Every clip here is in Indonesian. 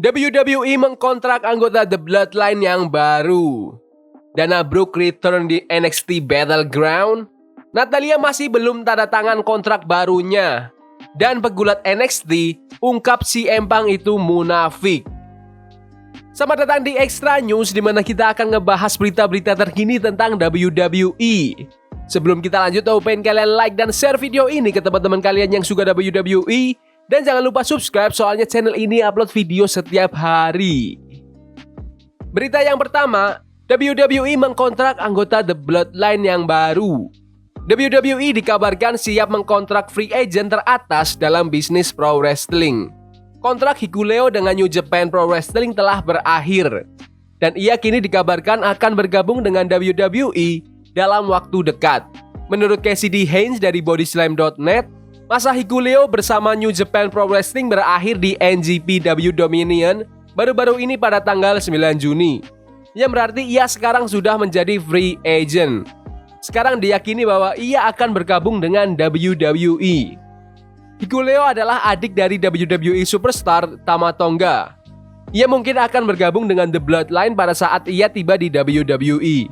WWE mengkontrak anggota The Bloodline yang baru. Dana Brooke return di NXT Battleground. Natalya masih belum tanda tangan kontrak barunya. Dan pegulat NXT ungkap si Empang itu munafik. Selamat datang di Extra News, di mana kita akan ngebahas berita-berita terkini tentang WWE. Sebelum kita lanjut, aku pengen kalian like dan share video ini ke teman-teman kalian yang suka WWE. Dan jangan lupa subscribe, soalnya channel ini upload video setiap hari. Berita yang pertama, WWE mengkontrak anggota The Bloodline yang baru. WWE dikabarkan siap mengkontrak free agent teratas dalam bisnis pro wrestling. Kontrak Hikuleo dengan New Japan Pro Wrestling telah berakhir, dan ia kini dikabarkan akan bergabung dengan WWE dalam waktu dekat. Menurut Cassidy Haynes dari Bodyslam.net, masa Hikuleo bersama New Japan Pro Wrestling berakhir di NJPW Dominion baru-baru ini pada tanggal 9 Juni. Yang berarti ia sekarang sudah menjadi free agent. Sekarang diyakini bahwa ia akan bergabung dengan WWE. Hikuleo adalah adik dari WWE superstar Tama Tonga. Ia mungkin akan bergabung dengan The Bloodline pada saat ia tiba di WWE.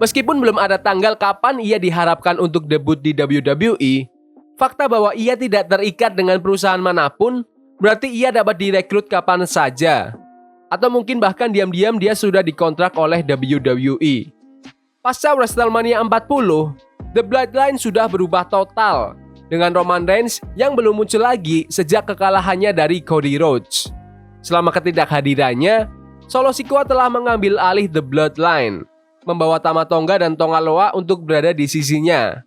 Meskipun belum ada tanggal kapan ia diharapkan untuk debut di WWE, fakta bahwa ia tidak terikat dengan perusahaan manapun berarti ia dapat direkrut kapan saja. Atau mungkin bahkan diam-diam dia sudah dikontrak oleh WWE. Pasca WrestleMania 40, The Bloodline sudah berubah total dengan Roman Reigns yang belum muncul lagi sejak kekalahannya dari Cody Rhodes. Selama ketidakhadirannya, Solo Sikoa telah mengambil alih The Bloodline, membawa Tama Tonga dan Tonga Loa untuk berada di sisinya,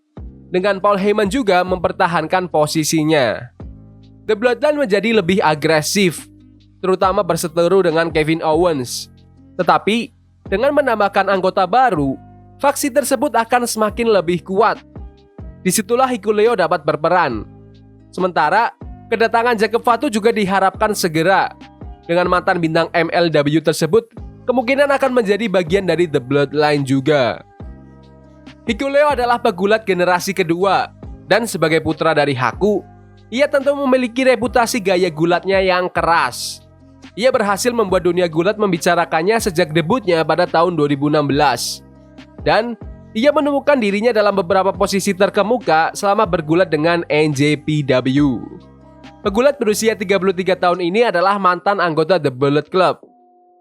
dengan Paul Heyman juga mempertahankan posisinya. The Bloodline menjadi lebih agresif, terutama berseteru dengan Kevin Owens. Tetapi, dengan menambahkan anggota baru, faksi tersebut akan semakin lebih kuat. Disitulah Hikuleo dapat berperan. Sementara, kedatangan Jacob Fatu juga diharapkan segera. Dengan mantan bintang MLW tersebut, kemungkinan akan menjadi bagian dari The Bloodline juga. Hikuleo adalah pegulat generasi kedua, dan sebagai putra dari Haku, ia tentu memiliki reputasi gaya gulatnya yang keras. Ia berhasil membuat dunia gulat membicarakannya sejak debutnya pada tahun 2016. Dan ia menemukan dirinya dalam beberapa posisi terkemuka selama bergulat dengan NJPW. Pegulat berusia 33 tahun ini adalah mantan anggota The Bullet Club,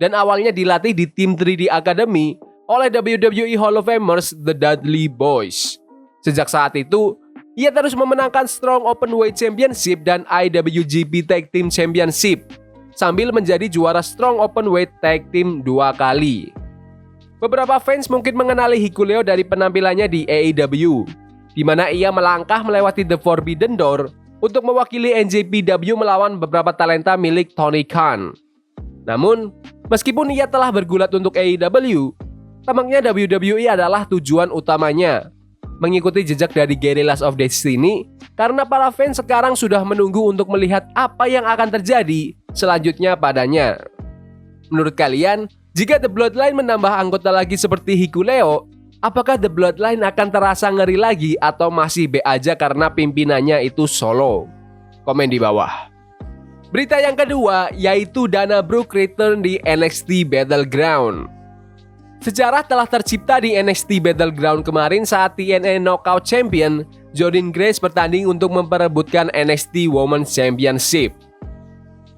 dan awalnya dilatih di tim 3D Academy oleh WWE Hall of Famers The Dudley Boyz. Sejak saat itu, ia terus memenangkan Strong Openweight Championship dan IWGP Tag Team Championship, sambil menjadi juara Strong Openweight Tag Team 2 kali. Beberapa fans mungkin mengenali Hikuleo dari penampilannya di AEW, di mana ia melangkah melewati The Forbidden Door untuk mewakili NJPW melawan beberapa talenta milik Tony Khan. Namun, meskipun ia telah bergulat untuk AEW, tampaknya WWE adalah tujuan utamanya. Mengikuti jejak dari Guerrillas of Destiny, karena para fans sekarang sudah menunggu untuk melihat apa yang akan terjadi selanjutnya padanya. Menurut kalian, jika The Bloodline menambah anggota lagi seperti Hikuleo, apakah The Bloodline akan terasa ngeri lagi atau masih B aja karena pimpinannya itu solo? Komen di bawah. Berita yang kedua yaitu Dana Brooke return di NXT Battleground. Sejarah telah tercipta di NXT Battleground kemarin saat TNA Knockout Champion Jordynne Grace bertanding untuk memperebutkan NXT Women's Championship.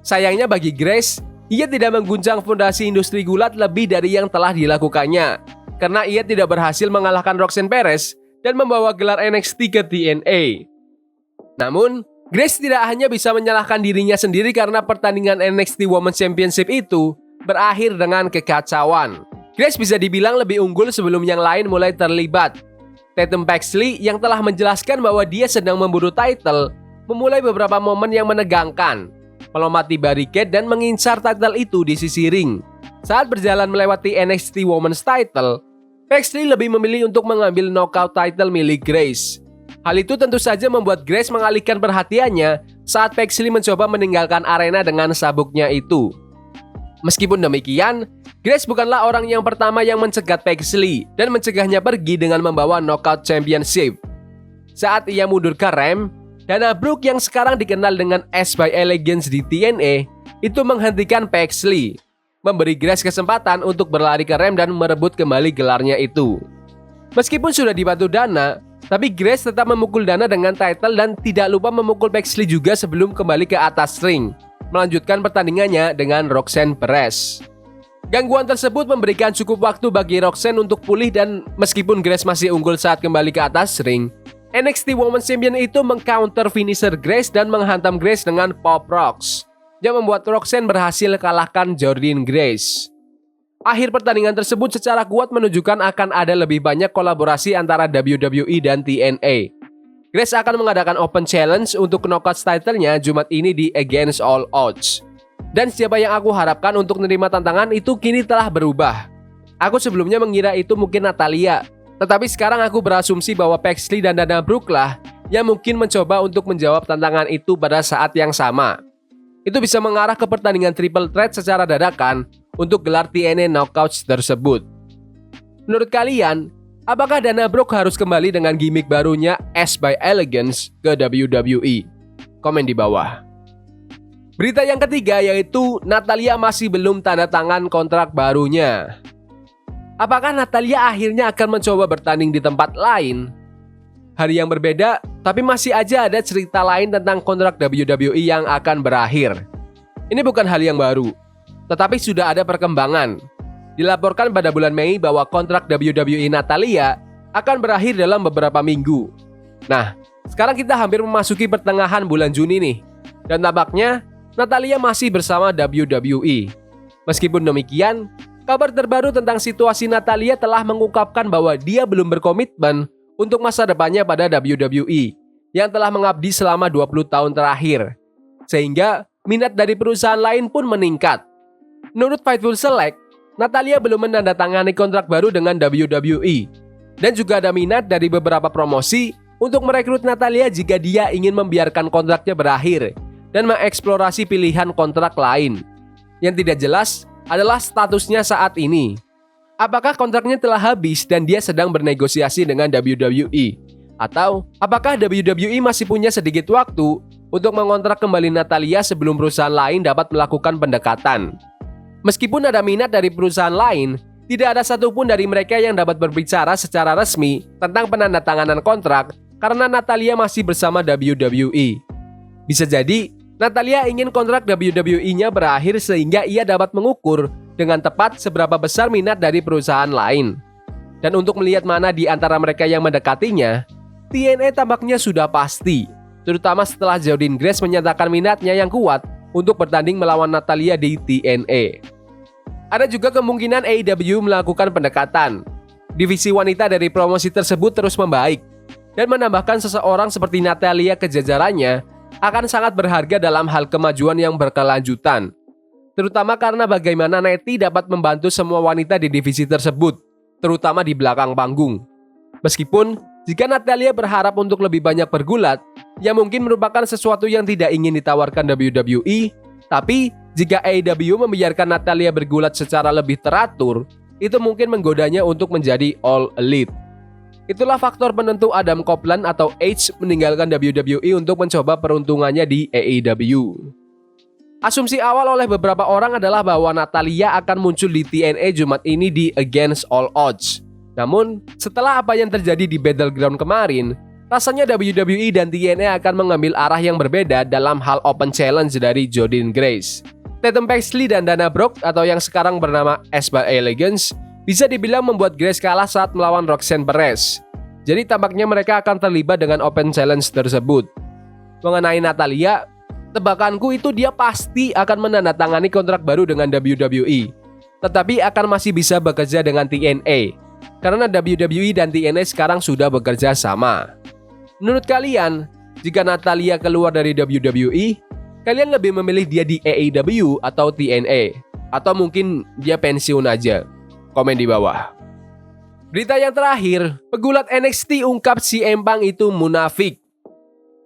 Sayangnya bagi Grace, ia tidak mengguncang fondasi industri gulat lebih dari yang telah dilakukannya, karena ia tidak berhasil mengalahkan Roxanne Perez dan membawa gelar NXT ke TNA. Namun, Grace tidak hanya bisa menyalahkan dirinya sendiri karena pertandingan NXT Women's Championship itu berakhir dengan kekacauan. Grace bisa dibilang lebih unggul sebelum yang lain mulai terlibat. Tatum Paxley yang telah menjelaskan bahwa dia sedang memburu title, memulai beberapa momen yang menegangkan, melompati barricade dan mengincar title itu di sisi ring. Saat berjalan melewati NXT Women's title, Paxley lebih memilih untuk mengambil knockout title milik Grace. Hal itu tentu saja membuat Grace mengalihkan perhatiannya saat Paxley mencoba meninggalkan arena dengan sabuknya itu. Meskipun demikian, Grace bukanlah orang yang pertama yang mencegat Paxley dan mencegahnya pergi dengan membawa knockout championship. Saat ia mundur ke ramp, Dana Brooke yang sekarang dikenal dengan Ace by Elegance di TNA itu menghentikan Paxley, memberi Grace kesempatan untuk berlari ke rem dan merebut kembali gelarnya itu. Meskipun sudah dibantu Dana, tapi Grace tetap memukul Dana dengan title dan tidak lupa memukul Paxley juga sebelum kembali ke atas ring, melanjutkan pertandingannya dengan Roxanne Perez. Gangguan tersebut memberikan cukup waktu bagi Roxanne untuk pulih dan meskipun Grace masih unggul saat kembali ke atas ring, NXT Women's Champion itu mengcounter finisher Grace dan menghantam Grace dengan Pop Rocks, yang membuat Roxanne berhasil kalahkan Jordynne Grace. Akhir pertandingan tersebut secara kuat menunjukkan akan ada lebih banyak kolaborasi antara WWE dan TNA. Grace akan mengadakan Open Challenge untuk Knockouts title-nya Jumat ini di Against All Odds. Dan siapa yang aku harapkan untuk menerima tantangan itu kini telah berubah. Aku sebelumnya mengira itu mungkin Natalya, tetapi sekarang aku berasumsi bahwa Paxley dan Dana Brooke lah yang mungkin mencoba untuk menjawab tantangan itu pada saat yang sama. Itu bisa mengarah ke pertandingan triple threat secara dadakan untuk gelar TNA Knockouts tersebut. Menurut kalian, apakah Dana Brooke harus kembali dengan gimmick barunya Ace by Elegance ke WWE? Komen di bawah. Berita yang ketiga yaitu Natalya masih belum tanda tangan kontrak barunya. Apakah Natalya akhirnya akan mencoba bertanding di tempat lain? Hari yang berbeda, tapi masih aja ada cerita lain tentang kontrak WWE yang akan berakhir. Ini bukan hal yang baru, tetapi sudah ada perkembangan. Dilaporkan pada bulan Mei bahwa kontrak WWE Natalya akan berakhir dalam beberapa minggu. Nah, sekarang kita hampir memasuki pertengahan bulan Juni nih, dan tampaknya Natalya masih bersama WWE. Meskipun demikian, kabar terbaru tentang situasi Natalya telah mengungkapkan bahwa dia belum berkomitmen untuk masa depannya pada WWE yang telah mengabdi selama 20 tahun terakhir. Sehingga minat dari perusahaan lain pun meningkat. Menurut Fightful Select, Natalya belum menandatangani kontrak baru dengan WWE. Dan juga ada minat dari beberapa promosi untuk merekrut Natalya jika dia ingin membiarkan kontraknya berakhir dan mengeksplorasi pilihan kontrak lain. Yang tidak jelas adalah statusnya saat ini. Apakah kontraknya telah habis dan dia sedang bernegosiasi dengan WWE? Atau apakah WWE masih punya sedikit waktu untuk mengontrak kembali Natalya sebelum perusahaan lain dapat melakukan pendekatan? Meskipun ada minat dari perusahaan lain, tidak ada satupun dari mereka yang dapat berbicara secara resmi tentang penandatanganan kontrak karena Natalya masih bersama WWE. Bisa jadi Natalya ingin kontrak WWE-nya berakhir sehingga ia dapat mengukur dengan tepat seberapa besar minat dari perusahaan lain. Dan untuk melihat mana di antara mereka yang mendekatinya, TNA tampaknya sudah pasti, terutama setelah Jordynne Grace menyatakan minatnya yang kuat untuk bertanding melawan Natalya di TNA. Ada juga kemungkinan AEW melakukan pendekatan. Divisi wanita dari promosi tersebut terus membaik, dan menambahkan seseorang seperti Natalya ke jajarannya akan sangat berharga dalam hal kemajuan yang berkelanjutan. Terutama karena bagaimana Natty dapat membantu semua wanita di divisi tersebut, terutama di belakang panggung. Meskipun, jika Natalya berharap untuk lebih banyak bergulat, yang mungkin merupakan sesuatu yang tidak ingin ditawarkan WWE, tapi jika AEW membiarkan Natalya bergulat secara lebih teratur, itu mungkin menggodanya untuk menjadi All Elite. Itulah faktor penentu Adam Copeland atau Edge meninggalkan WWE untuk mencoba peruntungannya di AEW. Asumsi awal oleh beberapa orang adalah bahwa Natalya akan muncul di TNA Jumat ini di Against All Odds. Namun, setelah apa yang terjadi di Battleground kemarin, rasanya WWE dan TNA akan mengambil arah yang berbeda dalam hal Open Challenge dari Jordynne Grace. Tatum Paxley dan Dana Brooke atau yang sekarang bernama Ace by Elegance bisa dibilang membuat Grace kalah saat melawan Roxanne Perez. Jadi tampaknya mereka akan terlibat dengan Open Challenge tersebut. Mengenai Natalya, tebakanku itu dia pasti akan menandatangani kontrak baru dengan WWE. Tetapi akan masih bisa bekerja dengan TNA. Karena WWE dan TNA sekarang sudah bekerja sama. Menurut kalian, jika Natalya keluar dari WWE, kalian lebih memilih dia di AEW atau TNA? Atau mungkin dia pensiun aja? Komen di bawah. Berita yang terakhir, pegulat NXT ungkap CM Punk itu munafik.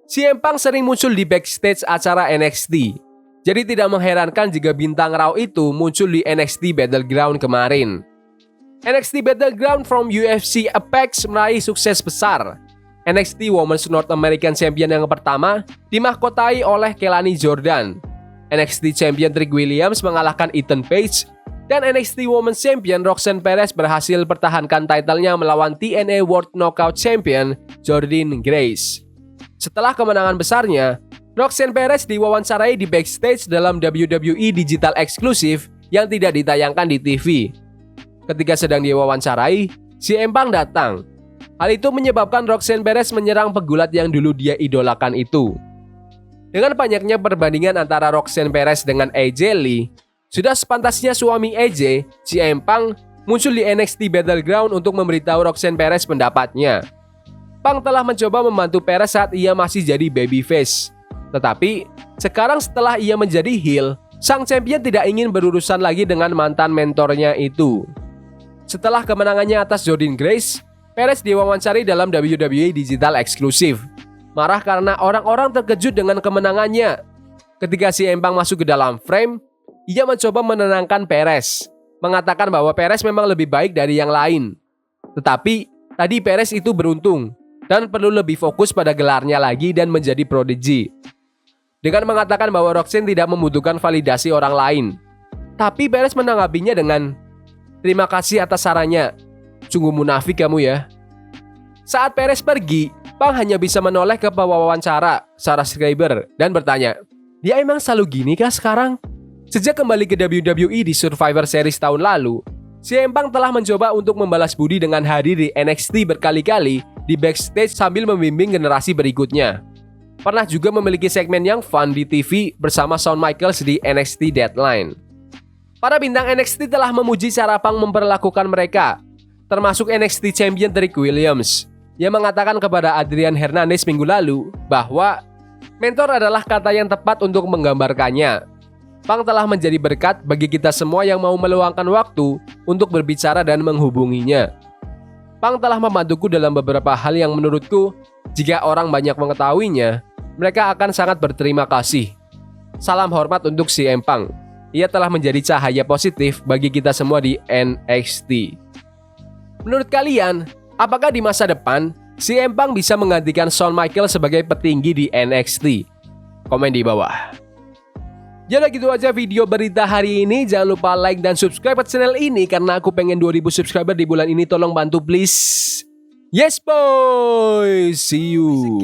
CM Punk sering muncul di backstage acara NXT. Jadi tidak mengherankan jika bintang Raw itu muncul di NXT Battleground kemarin. NXT Battleground from UFC Apex meraih sukses besar. NXT Women's North American Champion yang pertama dimahkotai oleh Kelani Jordan. NXT Champion Trick Williams mengalahkan Ethan Page, dan NXT Women's Champion Roxanne Perez berhasil pertahankan titlenya melawan TNA World Knockout Champion Jordynne Grace. Setelah kemenangan besarnya, Roxanne Perez diwawancarai di backstage dalam WWE Digital Exclusive yang tidak ditayangkan di TV. Ketika sedang diwawancarai, CM Punk datang. Hal itu menyebabkan Roxanne Perez menyerang pegulat yang dulu dia idolakan itu. Dengan banyaknya perbandingan antara Roxanne Perez dengan AJ Lee, sudah sepantasnya suami AJ, CM Punk, muncul di NXT Battleground untuk memberitahu Roxanne Perez pendapatnya. Punk telah mencoba membantu Perez saat ia masih jadi babyface. Tetapi, sekarang setelah ia menjadi heel, sang champion tidak ingin berurusan lagi dengan mantan mentornya itu. Setelah kemenangannya atas Jordynne Grace, Perez diwawancari dalam WWE Digital Exclusive. Marah karena orang-orang terkejut dengan kemenangannya. Ketika CM Punk masuk ke dalam frame, ia mencoba menenangkan Perez, mengatakan bahwa Perez memang lebih baik dari yang lain. Tetapi, tadi Perez itu beruntung dan perlu lebih fokus pada gelarnya lagi dan menjadi prodigy. Dengan mengatakan bahwa Roxanne tidak membutuhkan validasi orang lain. Tapi Perez menanggapinya dengan, "Terima kasih atas sarannya. Sungguh munafik kamu ya." Saat Perez pergi, Punk hanya bisa menoleh ke pewawancara Sarah Schreiber dan bertanya, "Dia emang selalu gini kah sekarang?" Sejak kembali ke WWE di Survivor Series tahun lalu, CM Punk telah mencoba untuk membalas budi dengan hadir di NXT berkali-kali di backstage sambil membimbing generasi berikutnya. Pernah juga memiliki segmen yang fun di TV bersama Shawn Michaels di NXT Deadline. Para bintang NXT telah memuji cara Punk memperlakukan mereka, termasuk NXT Champion Trick Williams, yang mengatakan kepada Adrian Hernandez minggu lalu bahwa mentor adalah kata yang tepat untuk menggambarkannya. Punk telah menjadi berkat bagi kita semua yang mau meluangkan waktu untuk berbicara dan menghubunginya. Punk telah membantuku dalam beberapa hal yang menurutku, jika orang banyak mengetahuinya, mereka akan sangat berterima kasih. Salam hormat untuk CM Punk. Ia telah menjadi cahaya positif bagi kita semua di NXT. Menurut kalian, apakah di masa depan CM Punk bisa menggantikan Shawn Michaels sebagai petinggi di NXT? Komen di bawah. Jadi gitu aja video berita hari ini. Jangan lupa like dan subscribe channel ini karena aku pengen 2000 subscriber di bulan ini. Tolong bantu please. Yes boy, see you.